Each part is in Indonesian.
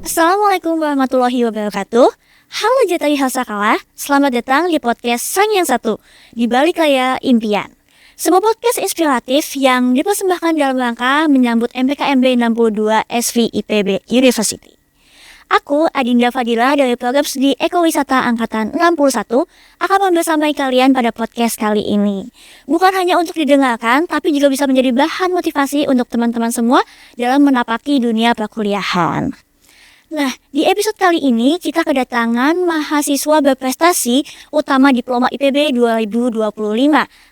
Assalamualaikum warahmatullahi wabarakatuh. Halo Jatayu Hasakala, selamat datang di podcast Sang Yang Satu, di balik layar impian. Sebuah podcast inspiratif yang dipersembahkan dalam rangka menyambut MPKMB 62 SVIPB University. Aku, Adinda Fadila dari program studi Ekowisata Angkatan 61 akan membersamai kalian pada podcast kali ini. Bukan hanya untuk didengarkan, tapi juga bisa menjadi bahan motivasi untuk teman-teman semua dalam menapaki dunia perkuliahan. Nah, di episode kali ini kita kedatangan mahasiswa berprestasi utama Diploma IPB 2025.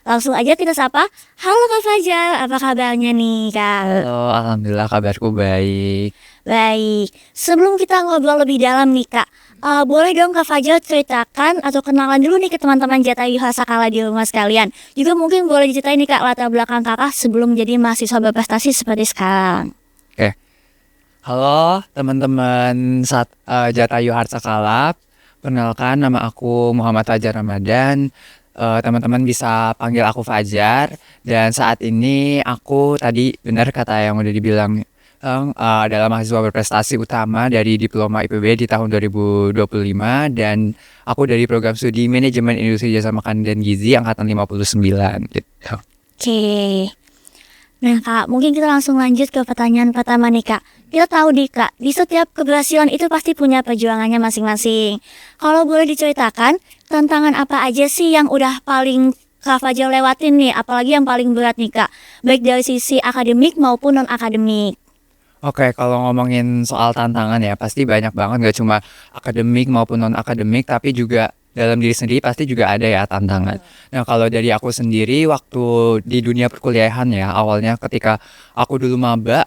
Langsung aja kita sapa. Halo Kak Fajar, apa kabarnya nih Kak? Halo, alhamdulillah kabarku baik. Baik, sebelum kita ngobrol lebih dalam nih Kak, boleh dong Kak Fajar ceritakan atau kenalan dulu nih ke teman-teman Jatayu Hasakala di rumah sekalian. Juga mungkin boleh diceritain nih Kak latar belakang kakak sebelum menjadi mahasiswa berprestasi seperti sekarang. Oke. Halo teman-teman Jatayu Hasakala. Perkenalkan, nama aku Muhammad Fajar Ramadan. Teman-teman bisa panggil aku Fajar. Dan saat ini aku tadi benar kata yang udah dibilang adalah mahasiswa berprestasi utama dari Diploma IPB di tahun 2025, dan aku dari program studi Manajemen Industri Jasa Makanan dan Gizi angkatan 59 gitu. Oke. Nah Kak, mungkin kita langsung lanjut ke pertanyaan pertama nih Kak. Kita tahu nih Kak, di setiap keberhasilan itu pasti punya perjuangannya masing-masing. Kalau boleh diceritakan, tantangan apa aja sih yang udah paling Kak Fajar lewatin nih, apalagi yang paling berat nih Kak, baik dari sisi akademik maupun non-akademik? Oke, kalau ngomongin soal tantangan ya, pasti banyak banget, gak cuma akademik maupun non-akademik, tapi juga dalam diri sendiri pasti juga ada ya tantangan. Nah, kalau dari aku sendiri, waktu di dunia perkuliahan ya, awalnya ketika aku dulu maba,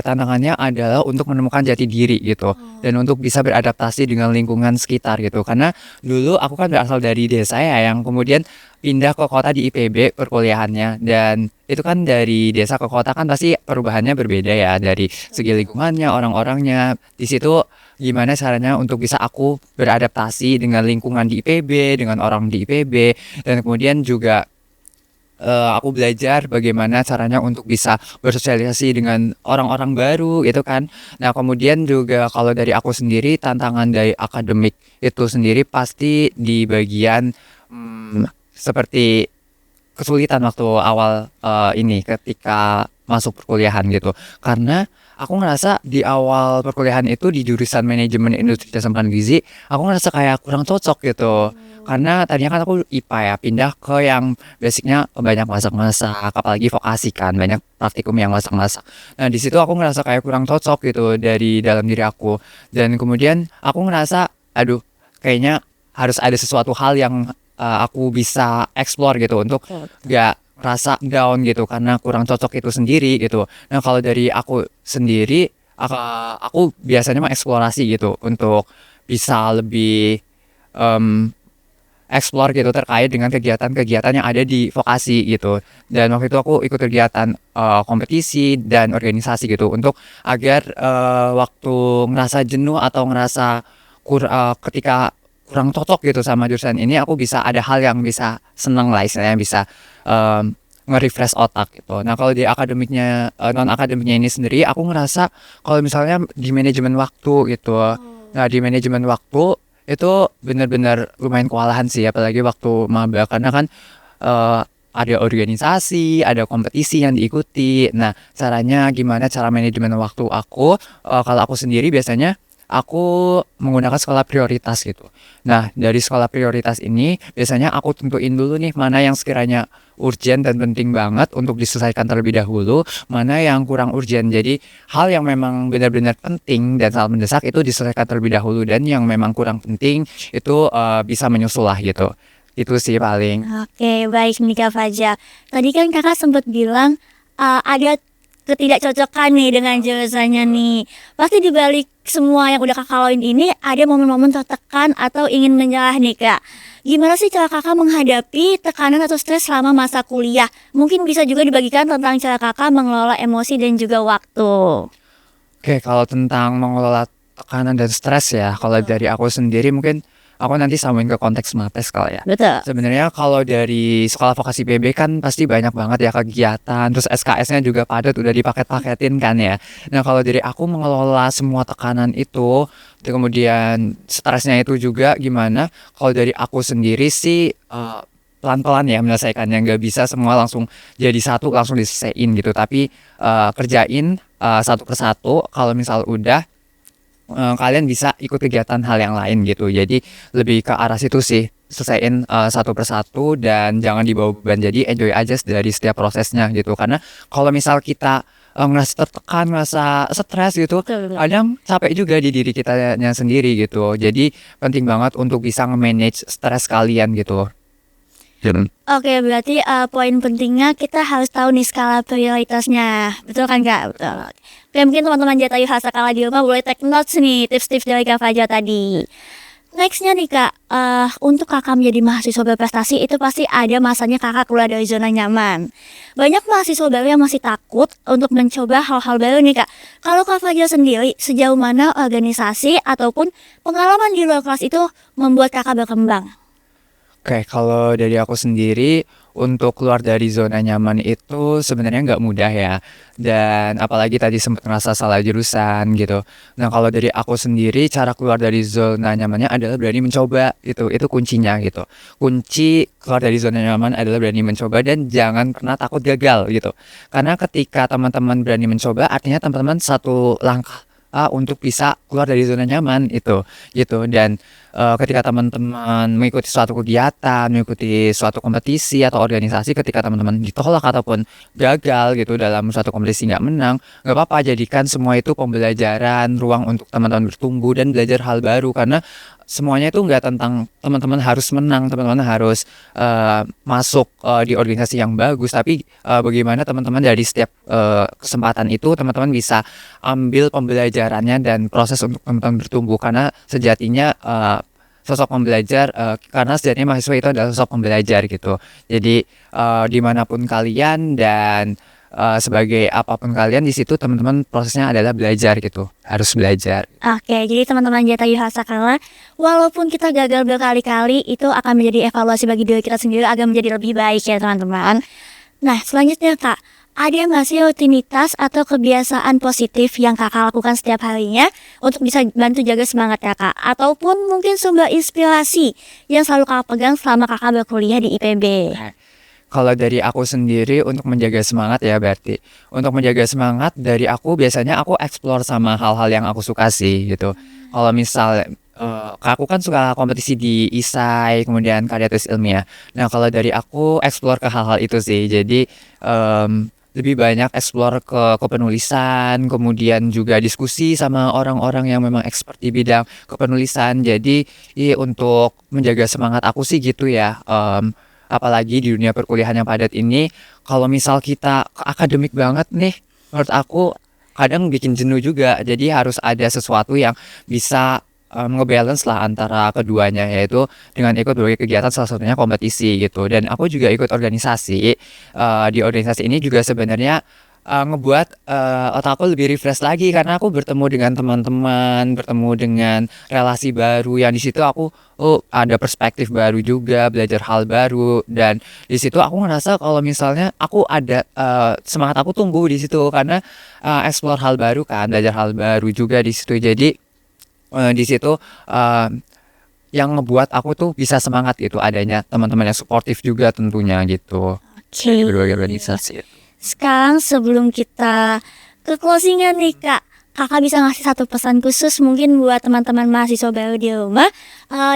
tantangannya adalah untuk menemukan jati diri gitu, dan untuk bisa beradaptasi dengan lingkungan sekitar gitu. Karena dulu aku kan berasal dari desa ya, yang kemudian pindah ke kota di IPB perkuliahannya, dan itu kan dari desa ke kota kan pasti perubahannya berbeda ya, dari segi lingkungannya, orang-orangnya. Di situ gimana caranya untuk bisa aku beradaptasi dengan lingkungan di IPB, dengan orang di IPB, dan kemudian juga aku belajar bagaimana caranya untuk bisa bersosialisasi dengan orang-orang baru gitu kan. Nah, kemudian juga kalau dari aku sendiri, tantangan dari akademik itu sendiri pasti di bagian seperti kesulitan waktu awal ini ketika masuk perkuliahan gitu. Karena aku ngerasa di awal perkuliahan itu di jurusan manajemen industri jasa makanan gizi, aku ngerasa kayak kurang cocok gitu. Karena tadinya kan aku IPA ya, pindah ke yang basicnya banyak masak-masak, apalagi vokasi kan, banyak praktikum yang masak-masak. Nah, di situ aku ngerasa kayak kurang cocok gitu dari dalam diri aku. Dan kemudian aku ngerasa, aduh, kayaknya harus ada sesuatu hal yang aku bisa explore gitu untuk gak rasa down gitu karena kurang cocok itu sendiri gitu. Nah, kalau dari aku sendiri, aku biasanya mengeksplorasi gitu untuk bisa lebih explore gitu terkait dengan kegiatan-kegiatan yang ada di vokasi gitu. Dan waktu itu aku ikut kegiatan kompetisi dan organisasi gitu untuk agar waktu ngerasa jenuh atau ngerasa ketika kurang cocok gitu sama jurusan ini, aku bisa ada hal yang bisa seneng lah, istilahnya bisa nge-refresh otak gitu. Nah, kalau di akademiknya, non-akademiknya ini sendiri, aku ngerasa kalau misalnya di manajemen waktu gitu. Nah, di manajemen waktu itu benar-benar lumayan kewalahan sih, apalagi waktu maba, karena kan ada organisasi, ada kompetisi yang diikuti. Nah, caranya gimana cara manajemen waktu aku? Kalau aku sendiri biasanya aku menggunakan skala prioritas gitu. Nah, dari skala prioritas ini biasanya aku tentuin dulu nih mana yang sekiranya urgent dan penting banget untuk diselesaikan terlebih dahulu, mana yang kurang urgent. Jadi hal yang memang benar-benar penting dan sangat mendesak itu diselesaikan terlebih dahulu, dan yang memang kurang penting itu bisa menyusul lah gitu. Itu sih paling. Oke, baik nih Kak Fajar. Tadi kan kakak sempat bilang ada ketidakcocokan nih dengan jurusannya nih. Pasti dibalik semua yang udah kakak laluin ini ada momen-momen tertekan atau ingin menyerah nih Kak. Gimana sih cara kakak menghadapi tekanan atau stres selama masa kuliah? Mungkin bisa juga dibagikan tentang cara kakak mengelola emosi dan juga waktu. Oke, kalau tentang mengelola tekanan dan stres ya, kalau dari aku sendiri mungkin aku nanti samain ke konteks MAPES kali ya. Betul. Sebenarnya kalau dari sekolah vokasi PB kan pasti banyak banget ya kegiatan, terus SKS-nya juga padat udah dipaket-paketin kan ya. Nah kalau dari aku mengelola semua tekanan itu, kemudian stresnya itu juga gimana? Kalau dari aku sendiri sih pelan-pelan ya menyelesaikannya, nggak bisa semua langsung jadi satu langsung diselesain gitu, tapi kerjain satu persatu. Kalau misal udah kalian bisa ikut kegiatan hal yang lain gitu. Jadi lebih ke arah situ sih, selesaiin satu persatu dan jangan dibawa beban. Jadi enjoy aja dari setiap prosesnya gitu. Karena kalau misal kita ngerasa tertekan, ngerasa stres gitu, Betul. kadang capek juga di diri kitanya sendiri gitu. Jadi penting banget untuk bisa nge-manage stres kalian gitu. Oke, berarti poin pentingnya kita harus tahu nih skala prioritasnya. Betul kan Kak? Betul. Oke, mungkin teman-teman Jatayu Hasakala di rumah boleh take notes nih tips-tips dari Kak Fajar tadi. Nextnya nih Kak, untuk kakak menjadi mahasiswa berprestasi itu pasti ada masanya kakak keluar dari zona nyaman. Banyak mahasiswa baru yang masih takut untuk mencoba hal-hal baru nih Kak. Kalau Kak Fajar sendiri, sejauh mana organisasi ataupun pengalaman di luar kelas itu membuat kakak berkembang? Oke, kalau dari aku sendiri untuk keluar dari zona nyaman itu sebenarnya nggak mudah ya. Dan apalagi tadi sempat ngerasa salah jurusan gitu. Nah, kalau dari aku sendiri cara keluar dari zona nyamannya adalah berani mencoba gitu. Itu kuncinya gitu. Kunci keluar dari zona nyaman adalah berani mencoba dan jangan pernah takut gagal gitu. Karena ketika teman-teman berani mencoba artinya teman-teman satu langkah untuk bisa keluar dari zona nyaman itu gitu. Dan ketika teman-teman mengikuti suatu kegiatan, mengikuti suatu kompetisi atau organisasi, ketika teman-teman ditolak ataupun gagal gitu dalam suatu kompetisi nggak menang, nggak apa-apa, jadikan semua itu pembelajaran, ruang untuk teman-teman bertumbuh dan belajar hal baru. Karena semuanya itu nggak tentang teman-teman harus menang, teman-teman harus masuk di organisasi yang bagus, tapi bagaimana teman-teman dari setiap kesempatan itu teman-teman bisa ambil pembelajarannya dan proses untuk teman-teman bertumbuh. Karena sejatinya sosok pembelajar, karena sejatinya mahasiswa itu adalah sosok pembelajar gitu. Jadi dimanapun kalian dan sebagai apapun kalian di situ, teman-teman prosesnya adalah belajar gitu, harus belajar. Oke, jadi teman-teman Jatayu Hasakala, walaupun kita gagal berkali-kali, itu akan menjadi evaluasi bagi diri kita sendiri agar menjadi lebih baik ya teman-teman. Nah, selanjutnya Kak, ada nggak sih rutinitas atau kebiasaan positif yang kakak lakukan setiap harinya untuk bisa bantu jaga semangat kakak? Ataupun mungkin sumber inspirasi yang selalu kakak pegang selama kakak berkuliah di IPB? Kalau dari aku sendiri untuk menjaga semangat ya, berarti untuk menjaga semangat dari aku biasanya aku explore sama hal-hal yang aku suka sih gitu. Kalau misal aku kan suka kompetisi di ISAI, kemudian karya tulis ilmiah. Nah kalau dari aku explore ke hal-hal itu sih. Jadi lebih banyak explore ke kepenulisan, kemudian juga diskusi sama orang-orang yang memang expert di bidang kepenulisan. Jadi untuk menjaga semangat aku sih gitu ya. Apalagi di dunia perkuliahan yang padat ini, kalau misal kita akademik banget nih, menurut aku kadang bikin jenuh juga. Jadi harus ada sesuatu yang bisa ngebalance lah antara keduanya, yaitu dengan ikut berbagai kegiatan, salah satunya kompetisi gitu. Dan aku juga ikut organisasi. Di organisasi ini juga sebenarnya ngebuat otakku lebih refresh lagi karena aku bertemu dengan teman-teman, bertemu dengan relasi baru yang di situ aku ada perspektif baru juga, belajar hal baru. Dan di situ aku ngerasa kalau misalnya aku ada semangat aku tumbuh di situ karena explore hal baru kan, belajar hal baru juga di situ. Jadi di situ yang ngebuat aku tuh bisa semangat gitu, adanya teman-teman yang suportif juga tentunya gitu. Oke. Berbagai organisasi. Sekarang sebelum kita ke closingan nih Kak, kakak bisa ngasih satu pesan khusus mungkin buat teman-teman mahasiswa baru di rumah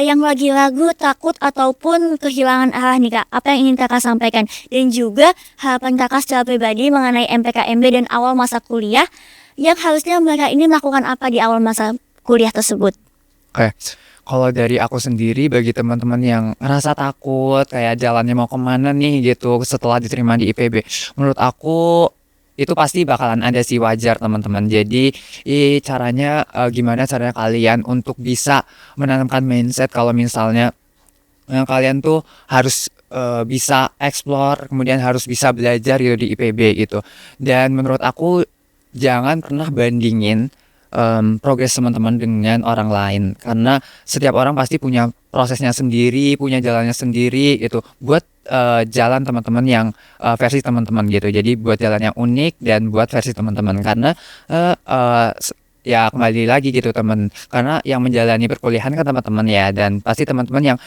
yang lagi ragu, takut ataupun kehilangan arah nih Kak. Apa yang ingin kakak sampaikan? Dan juga harapan kakak secara pribadi mengenai MPKMB dan awal masa kuliah yang harusnya mereka ini melakukan apa di awal masa kuliah tersebut? Oke, kalau dari aku sendiri, bagi teman-teman yang ngerasa takut kayak jalannya mau kemana nih gitu setelah diterima di IPB, menurut aku itu pasti bakalan ada sih, wajar teman-teman. Jadi caranya gimana caranya kalian untuk bisa menanamkan mindset kalau misalnya kalian tuh harus bisa explore, kemudian harus bisa belajar gitu di IPB gitu. Dan menurut aku jangan pernah bandingin progres teman-teman dengan orang lain, karena setiap orang pasti punya prosesnya sendiri, punya jalannya sendiri gitu. Buat jalan teman-teman yang versi teman-teman gitu. Jadi buat jalan yang unik dan buat versi teman-teman karena ya kembali lagi gitu teman, karena yang menjalani perkuliahan kan teman-teman ya, dan pasti teman-teman yang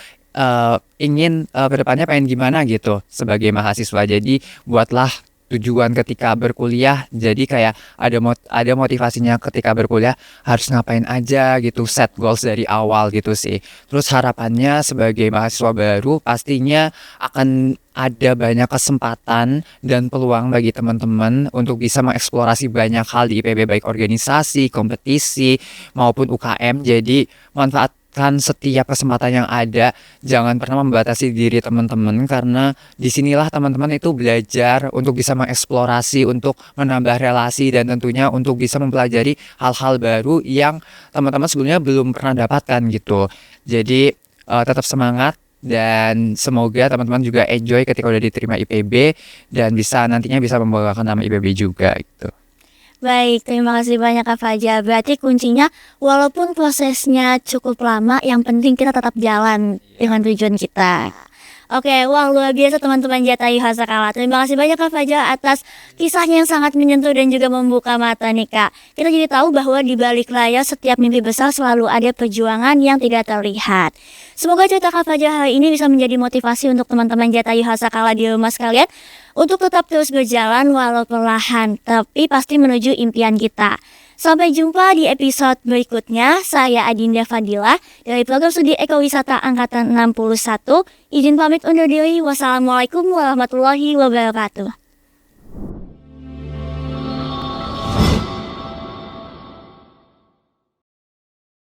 ingin kedepannya pengen gimana gitu sebagai mahasiswa. Jadi buatlah tujuan ketika berkuliah, jadi kayak ada motivasinya ketika berkuliah harus ngapain aja gitu, set goals dari awal gitu sih. Terus harapannya sebagai mahasiswa baru pastinya akan ada banyak kesempatan dan peluang bagi teman-teman untuk bisa mengeksplorasi banyak hal di IPB, baik organisasi, kompetisi maupun UKM. Jadi manfaatkan setiap kesempatan yang ada, jangan pernah membatasi diri teman-teman, karena disinilah teman-teman itu belajar untuk bisa mengeksplorasi, untuk menambah relasi, dan tentunya untuk bisa mempelajari hal-hal baru yang teman-teman sebelumnya belum pernah dapatkan gitu. Jadi tetap semangat dan semoga teman-teman juga enjoy ketika udah diterima IPB dan nantinya bisa membawakan nama IPB juga gitu. Baik, terima kasih banyak Kak Fajar. Berarti kuncinya walaupun prosesnya cukup lama, yang penting kita tetap jalan dengan tujuan kita. Oke, wah luar biasa teman-teman Jatayu Hasakala. Terima kasih banyak Kak Fajar atas kisahnya yang sangat menyentuh dan juga membuka mata nih Kak. Kita jadi tahu bahwa di balik layar setiap mimpi besar selalu ada perjuangan yang tidak terlihat. Semoga cerita Kak Fajar hari ini bisa menjadi motivasi untuk teman-teman Jatayu Hasakala di rumah sekalian untuk tetap terus berjalan walau perlahan, tapi pasti menuju impian kita. Sampai jumpa di episode berikutnya. Saya Adinda Fadila dari program studi Ekowisata Angkatan 61. Izin pamit undur diri. Wassalamualaikum warahmatullahi wabarakatuh.